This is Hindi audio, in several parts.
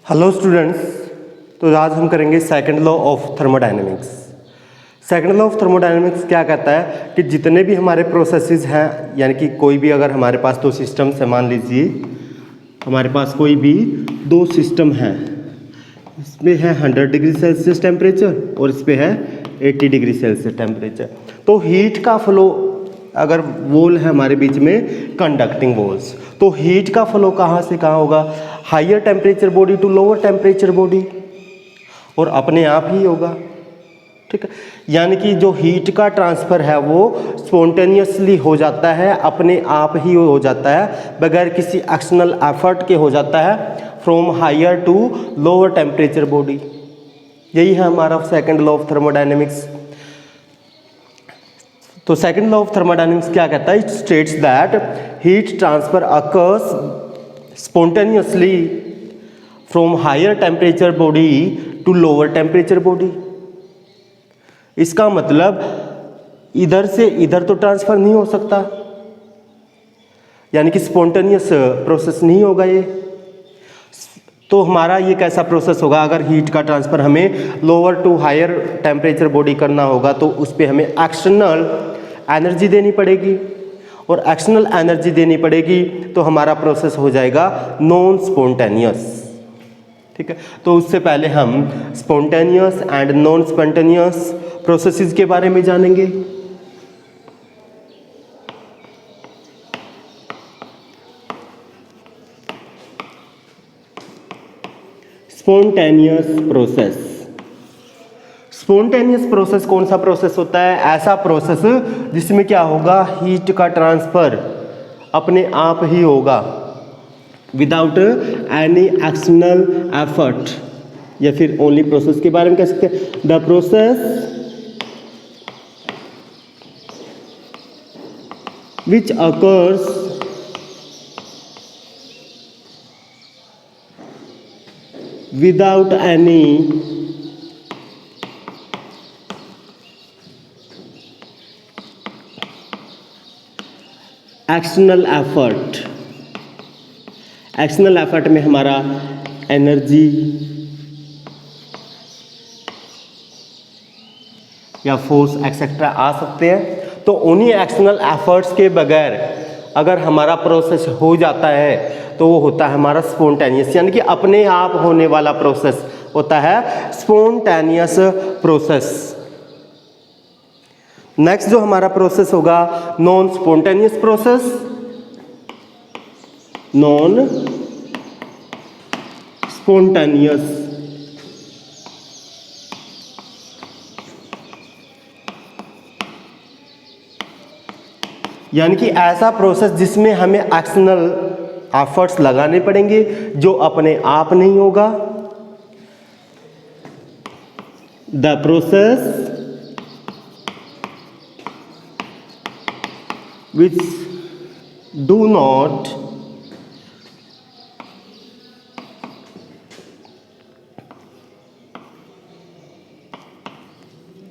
Hello students. तो आज हम करेंगे second law of thermodynamics. Second law of thermodynamics क्या कहता है कि जितने भी हमारे प्रोसेसेस हैं, यानी कि कोई भी अगर हमारे पास दो सिस्टम है, मान लीजिए हमारे पास कोई भी दो सिस्टम है, इसमें है 100 डिग्री सेल्सियस टेम्परेचर और इस पे है 80 डिग्री सेल्सियस टेम्परेचर। तो हीट का फ्लो, अगर वॉल है हमारे बीच में कंडक्टिंग वॉल्स, तो हीट का फ्लो कहाँ से कहाँ होगा? Higher temperature body to lower temperature body, और अपने आप ही होगा। ठीक है, यानी कि जो हीट का ट्रांसफ़र है वो स्पॉन्टेनियसली हो जाता है, अपने आप ही हो जाता है, बगैर किसी एक्सटर्नल एफर्ट के हो जाता है, from higher to lower temperature body. यही है हमारा सेकंड लॉ ऑफ थर्मोडायनेमिक्स। तो सेकंड लॉ ऑफ थर्मोडायनेमिक्स क्या कहता है? It states that heat transfer occurs spontaneously from higher temperature body to lower temperature body. इसका मतलब इधर से इधर तो ट्रांसफर नहीं हो सकता, यानी कि स्पॉन्टेनियस प्रोसेस नहीं होगा ये। तो हमारा ये कैसा प्रोसेस होगा? अगर हीट का ट्रांसफ़र हमें lower to higher temperature body करना होगा तो उस पर हमें एक्सटर्नल एनर्जी देनी पड़ेगी, और एक्सटर्नल एनर्जी देनी पड़ेगी तो हमारा प्रोसेस हो जाएगा नॉन स्पॉन्टेनियस। ठीक है, तो उससे पहले हम spontaneous and non spontaneous processes के बारे में जानेंगे। Spontaneous process. स्पॉन्टेनियस प्रोसेस कौन सा प्रोसेस होता है? ऐसा प्रोसेस जिसमें क्या होगा? हीट का ट्रांसफर अपने आप ही होगा, विदाउट एनी एक्सटर्नल एफर्ट, या फिर ओनली प्रोसेस के बारे में कह सकते हैं the process which occurs without any external effort. External effort में हमारा एनर्जी या फोर्स एक्सेट्रा आ सकते हैं। तो उन्हीं एक्सटर्नल एफर्ट्स के बगैर अगर हमारा प्रोसेस हो जाता है तो वो होता है हमारा स्पॉन्टेनियस, यानी कि अपने आप होने वाला प्रोसेस होता है स्पॉन्टेनियस प्रोसेस। नेक्स्ट जो हमारा प्रोसेस होगा non spontaneous process. Non spontaneous यानी कि ऐसा प्रोसेस जिसमें हमें एक्सटर्नल एफर्ट्स लगाने पड़ेंगे, जो अपने आप नहीं होगा। The process which do not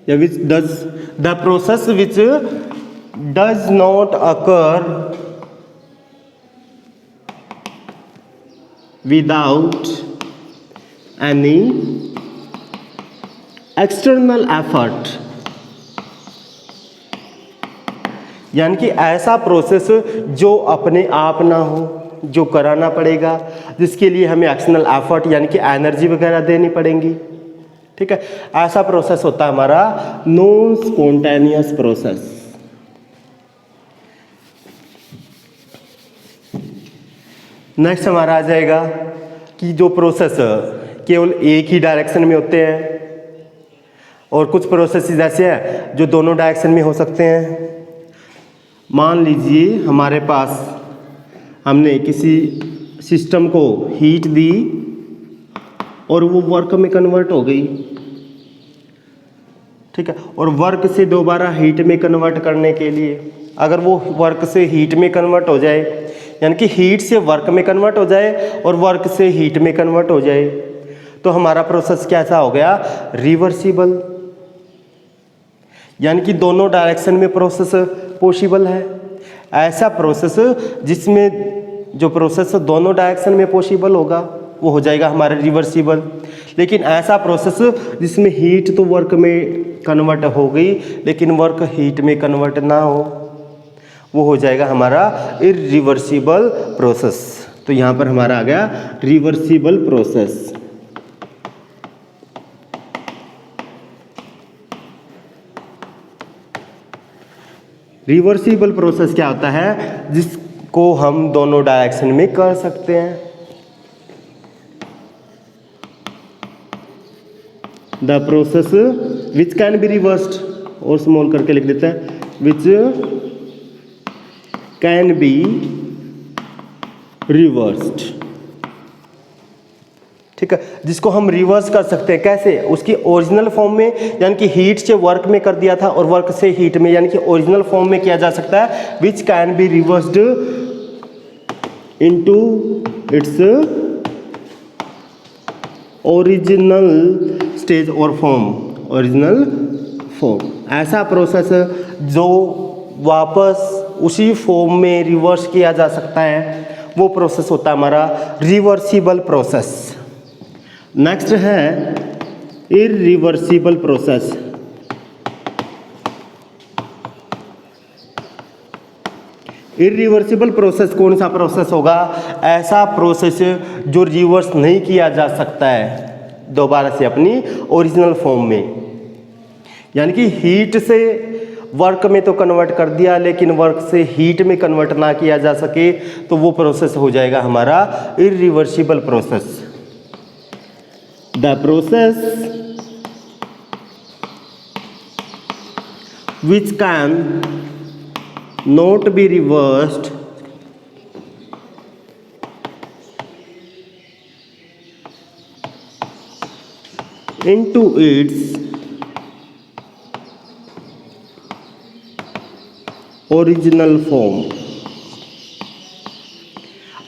which does the process which does not occur without any external effort, यानी कि ऐसा प्रोसेस जो अपने आप ना हो, जो कराना पड़ेगा, जिसके लिए हमें एक्सटर्नल एफर्ट यानी कि एनर्जी वगैरह देनी पड़ेंगी। ठीक है, ऐसा प्रोसेस होता है हमारा नॉन स्पॉन्टेनियस प्रोसेस। नेक्स्ट हमारा आ जाएगा कि जो प्रोसेस केवल एक ही डायरेक्शन में होते हैं, और कुछ प्रोसेसेस ऐसे हैं जो दोनों डायरेक्शन में हो सकते हैं। मान लीजिए हमारे पास हमने किसी सिस्टम को हीट दी और वो वर्क में कन्वर्ट हो गई। ठीक है, और वर्क से दोबारा हीट में कन्वर्ट करने के लिए, अगर वो वर्क से हीट में कन्वर्ट हो जाए, यानी कि हीट से वर्क में कन्वर्ट हो जाए और वर्क से हीट में कन्वर्ट हो जाए, तो हमारा प्रोसेस कैसा हो गया? रिवर्सिबल, यानी कि दोनों डायरेक्शन में प्रोसेस पॉसिबल है। ऐसा प्रोसेस जिसमें जो प्रोसेस दोनों डायरेक्शन में पॉसिबल होगा वो हो जाएगा हमारा रिवर्सिबल। लेकिन ऐसा प्रोसेस जिसमें हीट तो वर्क में कन्वर्ट हो गई लेकिन वर्क हीट में कन्वर्ट ना हो, वो हो जाएगा हमारा इरिवर्सिबल प्रोसेस। तो यहाँ पर हमारा आ गया रिवर्सिबल प्रोसेस। रिवर्सिबल प्रोसेस क्या होता है? जिसको हम दोनों डायरेक्शन में कर सकते हैं। The process which can be reversed, और स्मॉल करके लिख देते हैं, विच कैन बी रिवर्स्ड। ठीक है, जिसको हम रिवर्स कर सकते हैं। कैसे? उसकी ओरिजिनल फॉर्म में, यानी कि हीट से वर्क में कर दिया था और वर्क से हीट में, यानी कि ओरिजिनल फॉर्म में किया जा सकता है। Which can be reversed into its original stage और फॉर्म, ओरिजिनल फॉर्म। ऐसा प्रोसेस जो वापस उसी फॉर्म में रिवर्स किया जा सकता है, वो प्रोसेस होता है हमारा रिवर्सिबल प्रोसेस। नेक्स्ट है इरिवर्सिबल प्रोसेस। इरिवर्सिबल प्रोसेस कौन सा प्रोसेस होगा? ऐसा प्रोसेस जो रिवर्स नहीं किया जा सकता है दोबारा से अपनी ओरिजिनल फॉर्म में। यानी कि हीट से वर्क में तो कन्वर्ट कर दिया लेकिन वर्क से हीट में कन्वर्ट ना किया जा सके, तो वो प्रोसेस हो जाएगा हमारा irreversible process. The process which can not be reversed into its original form.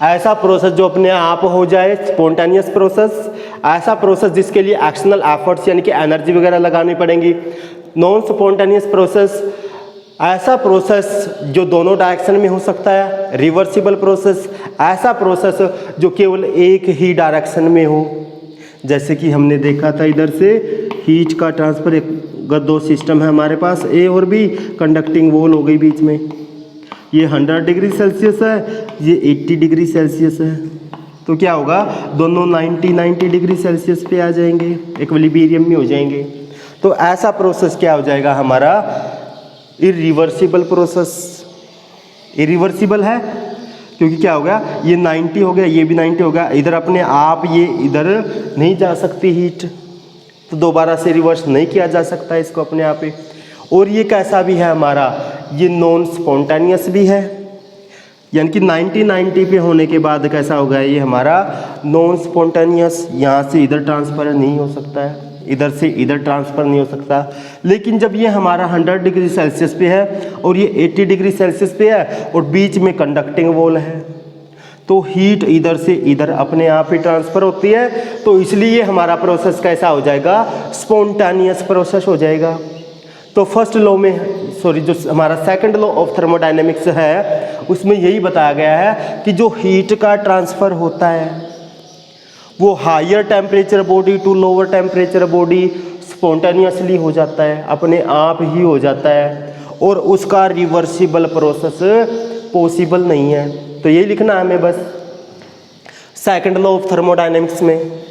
ऐसा प्रोसेस जो अपने आप हो जाए, स्पॉन्टेनियस प्रोसेस। ऐसा प्रोसेस जिसके लिए एक्शनल एफर्ट्स यानी कि एनर्जी वगैरह लगानी पड़ेंगी। नॉन स्पॉन्टेनियस प्रोसेस, ऐसा प्रोसेस जो दोनों डायरेक्शन में हो सकता है। रिवर्सिबल प्रोसेस, ऐसा प्रोसेस जो केवल एक ही डायरेक्शन में हो। जैसे कि हमने देखा था इधर से हीट का ट्रांसफर, एक दो सिस्टम है हमारे पास, ए और बी, कंडक्टिंग वॉल हो गई बीच में। ये 100 डिग्री सेल्सियस है, ये 80 डिग्री सेल्सियस है, तो क्या होगा? दोनों 90 डिग्री सेल्सियस पे आ जाएंगे, इक्विलिब्रियम में हो जाएंगे। तो ऐसा प्रोसेस क्या हो जाएगा हमारा? Irreversible process. इरिवर्सिबल है क्योंकि क्या हो गया? ये 90 हो गया, ये भी 90 हो गया, इधर अपने आप ये इधर नहीं जा सकती हीट, तो दोबारा से रिवर्स नहीं किया जा सकता इसको अपने आप ही। और ये कैसा भी है हमारा? ये नॉन स्पॉन्टेनियस भी है, यानी कि 90 पे होने के बाद कैसा होगा? ये हमारा नॉन स्पॉन्टेनियस, यहाँ से इधर ट्रांसफर नहीं हो सकता है, इधर से इधर ट्रांसफ़र नहीं हो सकता। लेकिन जब ये हमारा 100 डिग्री सेल्सियस पे है और ये 80 डिग्री सेल्सियस पे है और बीच में कंडक्टिंग वॉल है, तो हीट इधर से इधर अपने आप ही ट्रांसफ़र होती है। तो इसलिए हमारा प्रोसेस कैसा हो जाएगा? स्पॉन्टेनियस प्रोसेस हो जाएगा। तो फर्स्ट लॉ में, जो हमारा सेकंड लॉ ऑफ थर्मोडायनेमिक्स है, उसमें यही बताया गया है कि जो हीट का ट्रांसफ़र होता है वो higher temperature body to lower temperature body spontaneously हो जाता है, अपने आप ही हो जाता है, और उसका रिवर्सिबल प्रोसेस पॉसिबल नहीं है। तो ये लिखना है हमें बस सेकंड लॉ ऑफ थर्मोडायनेमिक्स में।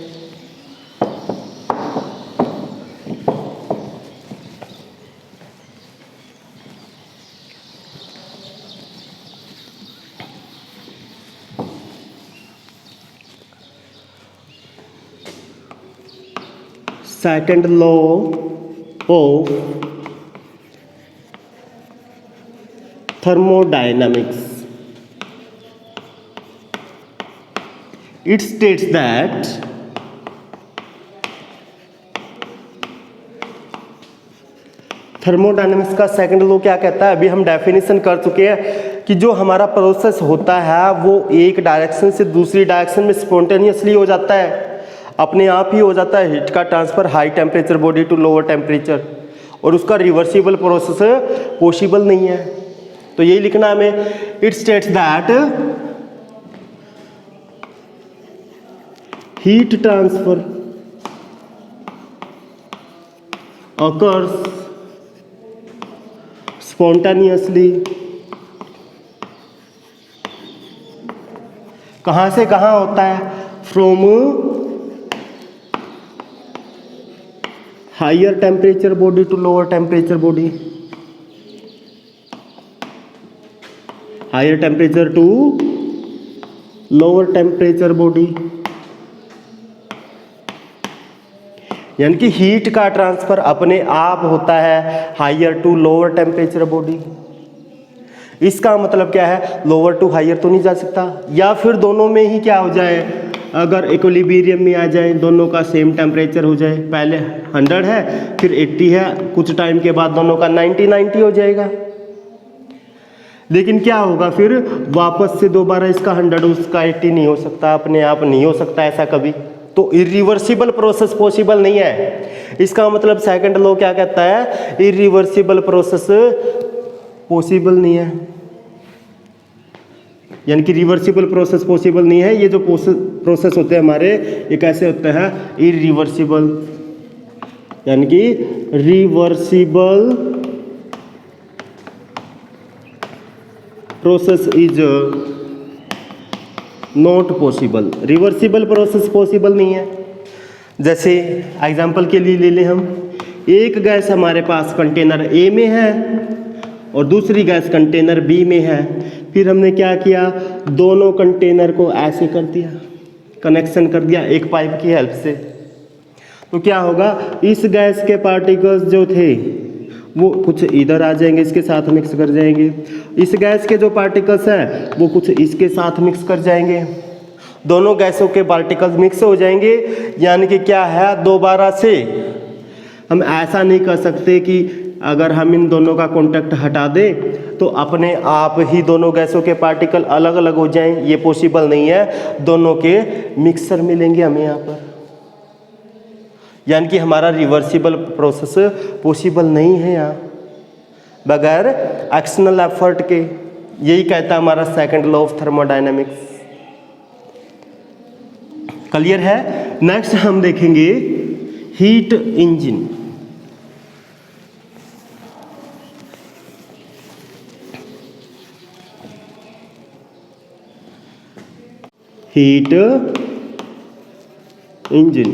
Second law of thermodynamics, it states that thermodynamics का सेकंड लॉ क्या कहता है? अभी हम डेफिनेशन कर चुके हैं कि जो हमारा प्रोसेस होता है वो एक डायरेक्शन से दूसरी डायरेक्शन में स्पॉन्टेनियसली हो जाता है, अपने आप ही हो जाता है। हीट का transfer high temperature body to lower temperature, और उसका रिवर्सिबल प्रोसेस पॉसिबल नहीं है। तो यही लिखना है हमें, it states that heat transfer occurs spontaneously कहाँ से कहाँ होता है? From higher temperature body to lower temperature body, higher temperature to lower temperature body, यानी कि हीट का ट्रांसफर अपने आप होता है higher to lower temperature body. इसका मतलब क्या है? लोअर टू हायर तो नहीं जा सकता, या फिर दोनों में ही क्या हो जाए, अगर इक्विलिब्रियम में आ जाए, दोनों का सेम टेम्परेचर हो जाए, पहले 100 है फिर 80 है, कुछ टाइम के बाद दोनों का 90 हो जाएगा। लेकिन क्या होगा फिर, वापस से दोबारा इसका 100 उसका 80 नहीं हो सकता, अपने आप नहीं हो सकता ऐसा कभी, तो इरिवर्सिबल प्रोसेस पॉसिबल नहीं है। इसका मतलब सेकंड लॉ क्या कहता है? इरिवर्सिबल प्रोसेस पॉसिबल नहीं है, यानी कि रिवर्सिबल प्रोसेस पॉसिबल नहीं है। ये जो प्रोसेस होते हैं हमारे, ये कैसे होते हैं? इरिवर्सिबल, यानी कि reversible process is not possible. Reversible process possible नहीं है। जैसे एग्जांपल के लिए ले लें हम, एक गैस हमारे पास कंटेनर ए में है और दूसरी गैस कंटेनर बी में है। फिर हमने क्या किया, दोनों कंटेनर को ऐसे कर दिया, कनेक्शन कर दिया एक पाइप की हेल्प से। तो क्या होगा, इस गैस के पार्टिकल्स जो थे वो कुछ इधर आ जाएंगे, इसके साथ मिक्स कर जाएंगे। इस गैस के जो पार्टिकल्स हैं वो कुछ इसके साथ मिक्स कर जाएंगे। दोनों गैसों के पार्टिकल्स मिक्स हो जाएंगे, यानी कि क्या है, दोबारा से हम ऐसा नहीं कर सकते कि अगर हम इन दोनों का कांटेक्ट हटा दें तो अपने आप ही दोनों गैसों के पार्टिकल अलग अलग हो जाएं। ये पॉसिबल नहीं है, दोनों के मिक्सर मिलेंगे हमें यहाँ पर, यानी कि हमारा रिवर्सिबल प्रोसेस पॉसिबल नहीं है यहाँ बगैर एक्सटर्नल एफर्ट के। यही कहता है हमारा second law of thermodynamics. Clear है? नेक्स्ट हम देखेंगे हीट इंजन। हीट इंजन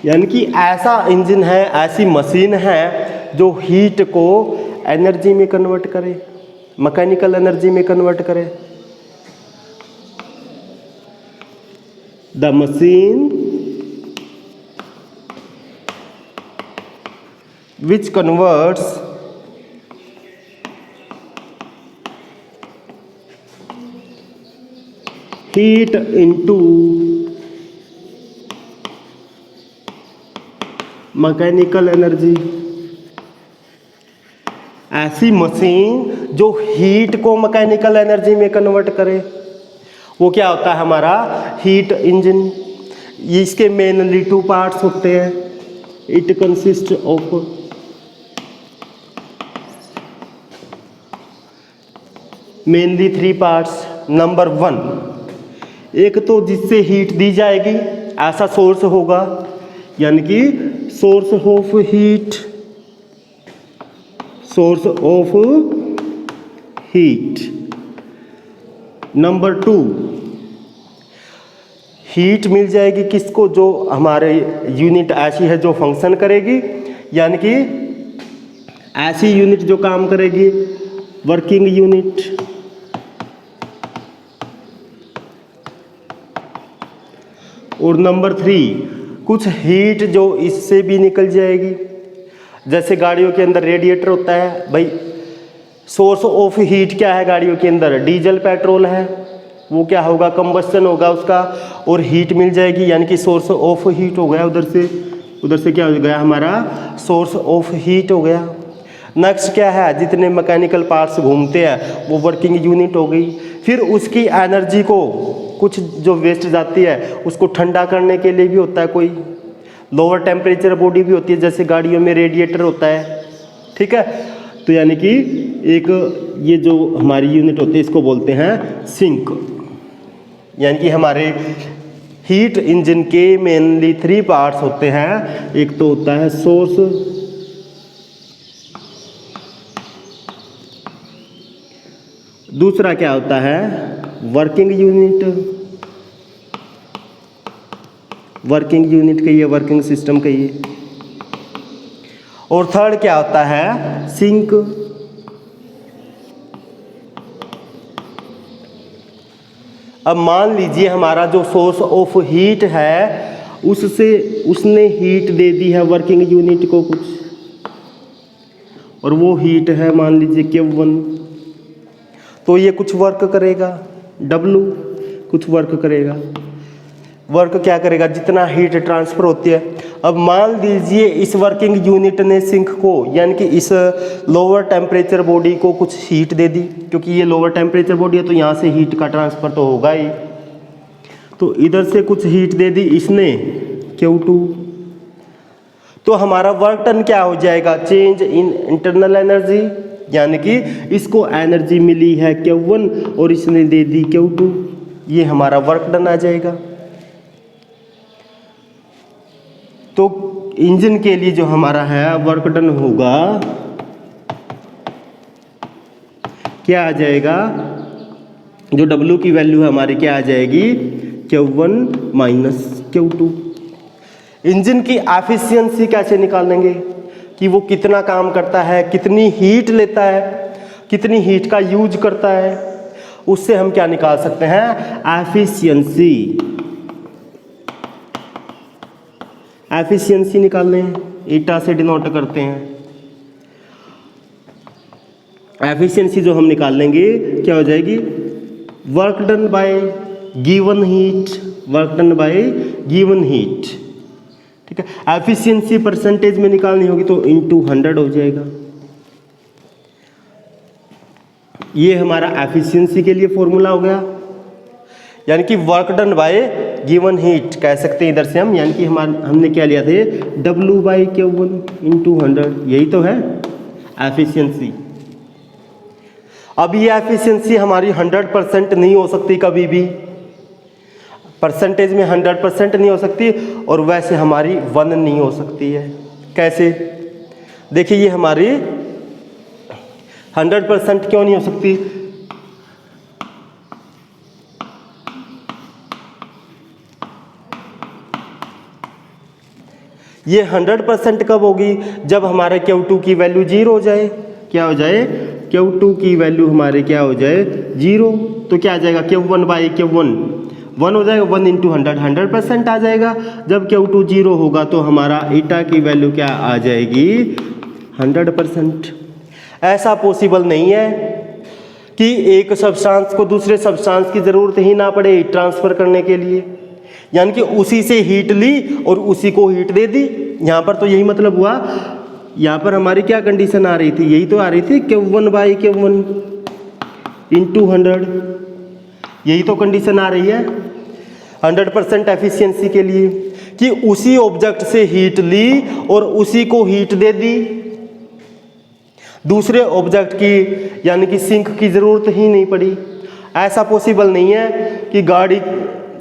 यानी कि ऐसा इंजन है, ऐसी मशीन है जो हीट को एनर्जी में कन्वर्ट करे, मैकेनिकल एनर्जी में कन्वर्ट करे। The machine which converts heat into mechanical energy. ऐसी मशीन जो हीट को मैकेनिकल एनर्जी में कन्वर्ट करे, वो क्या होता है हमारा हीट इंजन। इसके मेनली 2 पार्ट्स होते हैं। It consist of mainly 3 parts. Number 1, एक तो जिससे हीट दी जाएगी ऐसा सोर्स होगा, यानी कि source of heat, source of heat. Number 2, heat मिल जाएगी किसको, जो हमारे यूनिट ऐसी है जो फंक्शन करेगी, यानी कि ऐसी यूनिट जो काम करेगी, वर्किंग यूनिट। और नंबर 3, कुछ हीट जो इससे भी निकल जाएगी। जैसे गाड़ियों के अंदर रेडिएटर होता है भाई, सोर्स ऑफ हीट क्या है गाड़ियों के अंदर, डीजल पेट्रोल है, वो क्या होगा, कंबस्टन होगा उसका, और हीट मिल जाएगी, यानी कि सोर्स ऑफ हीट हो गया। उधर से क्या हो गया हमारा सोर्स ऑफ हीट हो गया। नेक्स्ट क्या है, जितने मैकेनिकल पार्ट्स घूमते हैं वो वर्किंग यूनिट हो गई। फिर उसकी एनर्जी को कुछ जो वेस्ट जाती है उसको ठंडा करने के लिए भी होता है, कोई लोअर टेम्परेचर बॉडी भी होती है, जैसे गाड़ियों में रेडिएटर होता है। ठीक है, तो यानी कि एक ये जो हमारी यूनिट होती है इसको बोलते हैं सिंक। यानी कि हमारे हीट इंजन के मेनली 3 पार्ट्स होते हैं। एक तो होता है सोर्स, दूसरा क्या होता है वर्किंग यूनिट, वर्किंग यूनिट कहिए, वर्किंग सिस्टम कहिए, और थर्ड क्या होता है सिंक। अब मान लीजिए हमारा जो सोर्स ऑफ हीट है उससे उसने हीट दे दी है वर्किंग यूनिट को कुछ, और वो हीट है मान लीजिए Q1, तो ये कुछ वर्क करेगा, W कुछ वर्क करेगा। वर्क क्या करेगा, जितना हीट ट्रांसफर होती है। अब मान लीजिए इस वर्किंग यूनिट ने सिंक को यानी कि इस लोअर टेम्परेचर बॉडी को कुछ हीट दे दी, क्योंकि ये लोअर टेम्परेचर बॉडी है तो यहाँ से हीट का ट्रांसफर तो होगा ही, तो इधर से कुछ हीट दे दी इसने Q2, तो हमारा वर्क डन क्या हो जाएगा, चेंज इन इंटरनल एनर्जी, यानी कि इसको एनर्जी मिली है Q1 और इसने दे दी Q2, ये हमारा वर्क डन आ जाएगा। तो इंजन के लिए जो हमारा है वर्क डन होगा क्या आ जाएगा, जो W की वैल्यू है हमारी क्या आ जाएगी Q1 माइनस Q2। इंजन की एफिशिएंसी कैसे निकालेंगे कि वो कितना काम करता है, कितनी हीट लेता है, कितनी हीट का यूज करता है, उससे हम क्या निकाल सकते हैं एफिशिएंसी। एफिशिएंसी निकालने ईटा से डिनोट करते हैं। एफिशिएंसी जो हम निकाल लेंगे क्या हो जाएगी, work done by given heat, work done by given heat, ठीक है। एफिशिएंसी परसेंटेज में निकालनी होगी तो इनटू 100 हो जाएगा। ये हमारा एफिशिएंसी के लिए फॉर्मूला हो गया, यानी कि work done by given heat कह सकते हैं इधर से हम, यानी कि हमने क्या लिया थे W बाई Q1 इंटू 100, यही तो है एफिशिएंसी। अब ये एफिशिएंसी हमारी 100% नहीं हो सकती, कभी भी परसेंटेज में 100% नहीं हो सकती, और वैसे हमारी 1 नहीं हो सकती है। कैसे, देखिए ये हमारी 100% क्यों नहीं हो सकती, ये 100% कब होगी, जब हमारे Q2 की वैल्यू 0 हो जाए। क्या हो जाए, Q2 की वैल्यू हमारे क्या हो जाए 0, तो क्या आ जाएगा Q1 बाई Q1 1 हो जाएगा, 1 इंटू 100% आ जाएगा। जब Q2 0 होगा तो हमारा ईटा की वैल्यू क्या आ जाएगी 100%। ऐसा पॉसिबल नहीं है कि एक सब्सटेंस को दूसरे सब्सटेंस की ज़रूरत ही ना पड़े हीट ट्रांसफ़र करने के लिए, यानी कि उसी से हीट ली और उसी को हीट दे दी। यहाँ पर तो यही मतलब हुआ, यहाँ पर हमारी क्या कंडीशन आ रही थी, यही तो आ रही थी Q1 बाई Q1 इंटू 100, यही तो कंडीशन आ रही है 100% एफिशिएंसी के लिए, कि उसी ऑब्जेक्ट से हीट ली और उसी को हीट दे दी, दूसरे ऑब्जेक्ट की यानी कि सिंक की ज़रूरत ही नहीं पड़ी। ऐसा पॉसिबल नहीं है कि गाड़ी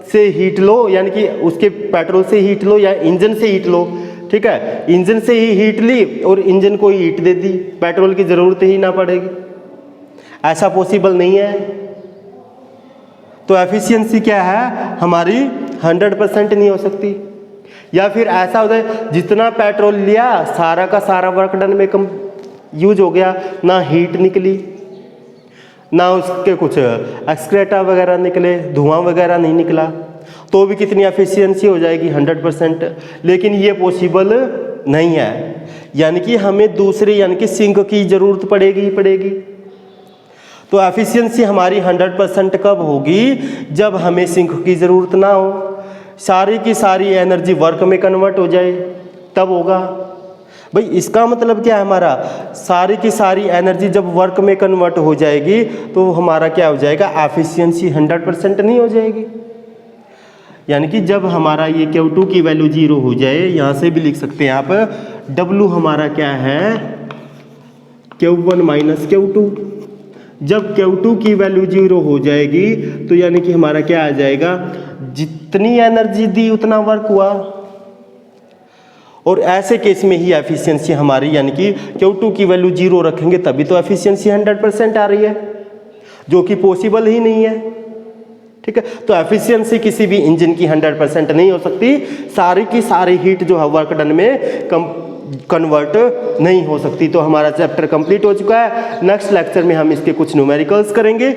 से हीट लो, यानी कि उसके पेट्रोल से हीट लो या इंजन से हीट लो, ठीक है, इंजन से ही हीट ली और इंजन को हीट दे दी, पेट्रोल की ज़रूरत ही ना पड़ेगी। ऐसा पॉसिबल नहीं है। तो एफिशिएंसी क्या है हमारी 100% नहीं हो सकती। या फिर ऐसा होता है जितना पेट्रोल लिया सारा का सारा वर्क डन में कम यूज हो गया, ना हीट निकली, ना उसके कुछ एक्सक्रेटा वगैरह निकले, धुआं वगैरह नहीं निकला, तो भी कितनी एफिशिएंसी हो जाएगी 100%। लेकिन ये पॉसिबल नहीं है, यानी कि हमें दूसरे यानी कि सिंक की ज़रूरत पड़ेगी ही पड़ेगी। तो एफिशिएंसी हमारी 100% कब होगी, जब हमें सिंक की ज़रूरत ना हो, सारी की सारी एनर्जी वर्क में कन्वर्ट हो जाए, तब होगा। भाई इसका मतलब क्या है, हमारा सारी की सारी एनर्जी जब वर्क में कन्वर्ट हो जाएगी तो हमारा क्या हो जाएगा, एफिशिएंसी 100% नहीं हो जाएगी। यानी कि जब हमारा ये Q2 की वैल्यू 0 हो जाए, यहाँ से भी लिख सकते हैं आप, W हमारा क्या है Q1 माइनस Q2, जब Q2 की वैल्यू 0 हो जाएगी तो यानी कि हमारा क्या आ जाएगा, जितनी एनर्जी दी उतना वर्क हुआ। और ऐसे केस में ही एफिशिएंसी हमारी यानी कि Q2 की वैल्यू 0 रखेंगे तभी तो एफिशिएंसी 100% आ रही है, जो कि पॉसिबल ही नहीं है। ठीक है, तो एफिशिएंसी किसी भी इंजन की 100% नहीं हो सकती, सारी की सारी हीट जो है वर्क डन में कन्वर्ट नहीं हो सकती। तो हमारा चैप्टर कंप्लीट हो चुका है। नेक्स्ट लेक्चर में हम इसके कुछ न्यूमेरिकल्स करेंगे।